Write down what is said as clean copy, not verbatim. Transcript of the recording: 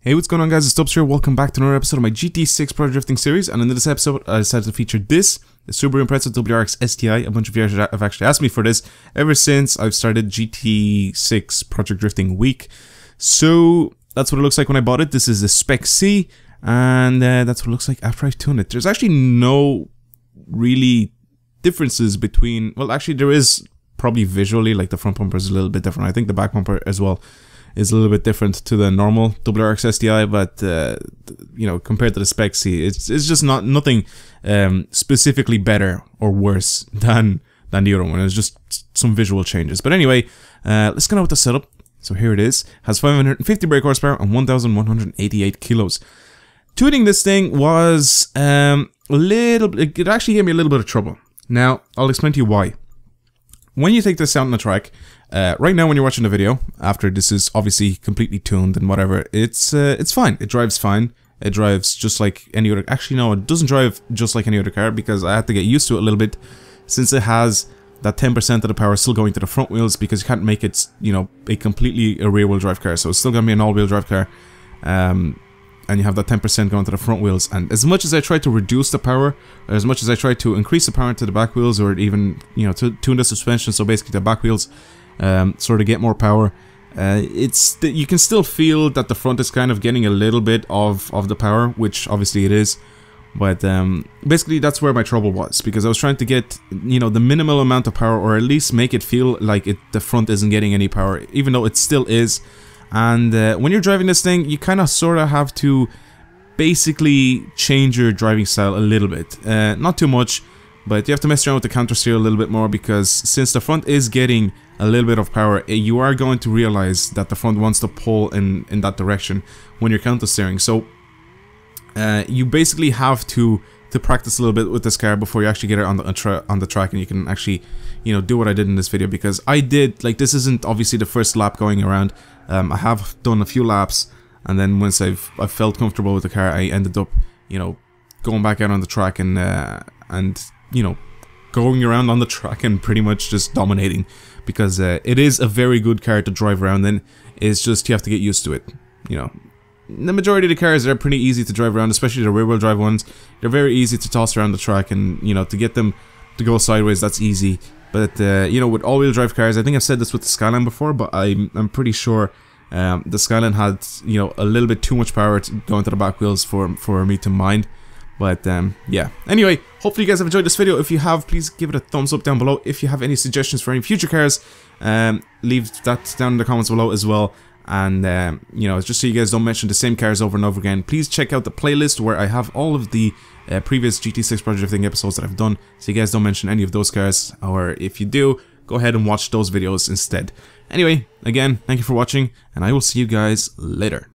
Hey, what's going on guys, it's Stubbs here. Welcome back to another episode of my GT6 Project Drifting series, and in this episode I decided to feature the Subaru Impreza WRX STI. A bunch of you have actually asked me for this ever since I've started GT6 Project Drifting week. So that's what it looks like when I bought it. This is the Spec C, and that's what it looks like after I've tuned it. There's actually no really differences between, well actually there is probably visually, like the front bumper is a little bit different. I think the back bumper as well is a little bit different to the normal WRX STI, but you know, compared to the Spec C, it's just nothing specifically better or worse than the other one. It's just some visual changes. But anyway, let's get on with the setup. So here it is. Has 550 brake horsepower and 1,188 kilos. Tuning this thing was it actually gave me a little bit of trouble. Now I'll explain to you why. When you take this out on the track, right now when you're watching the video, after this is obviously completely tuned and whatever, it's fine. It drives fine. It drives just like any other. Actually, no, it doesn't drive just like any other car because I had to get used to it a little bit, since it has that 10% of the power still going to the front wheels, because you can't make it, you know, a rear-wheel drive car. So it's still gonna be an all-wheel drive car, and you have that 10% going to the front wheels. And as much as I try to reduce the power, or as much as I try to increase the power to the back wheels, or even, you know, to tune the suspension, so basically the back wheels sort of get more power, you can still feel that the front is kind of getting a little bit of the power, which obviously it is. But basically that's where my trouble was, because I was trying to get, you know, the minimal amount of power, or at least make it feel like the front isn't getting any power, even though it still is. And when you're driving this thing, you kind of sort of have to basically change your driving style a little bit. Not too much, but you have to mess around with the counter steer a little bit more, because since the front is getting a little bit of power, you are going to realize that the front wants to pull in that direction when you're counter steering. So you basically have to practice a little bit with this car before you actually get it on the track, and you can actually, you know, do what I did in this video. Because I did, like, this isn't obviously the first lap going around. I have done a few laps, and then once I felt comfortable with the car, I ended up, you know, going back out on the track and you know, going around on the track and pretty much just dominating, because it is a very good car to drive around in. It's just you have to get used to it. You know, the majority of the cars are pretty easy to drive around, especially the rear-wheel drive ones. They're very easy to toss around the track, and you know, to get them to go sideways, that's easy. But you know, with all-wheel drive cars, I think I've said this with the Skyline before, but I'm pretty sure the Skyline had, you know, a little bit too much power to go into the back wheels for me to mind. But yeah. Anyway, hopefully you guys have enjoyed this video. If you have, please give it a thumbs up down below. If you have any suggestions for any future cars, leave that down in the comments below as well. And you know, just so you guys don't mention the same cars over and over again, please check out the playlist where I have all of the previous GT6 Project Drifting episodes that I've done, so you guys don't mention any of those cars, or if you do, go ahead and watch those videos instead. Anyway, again, thank you for watching, and I will see you guys later.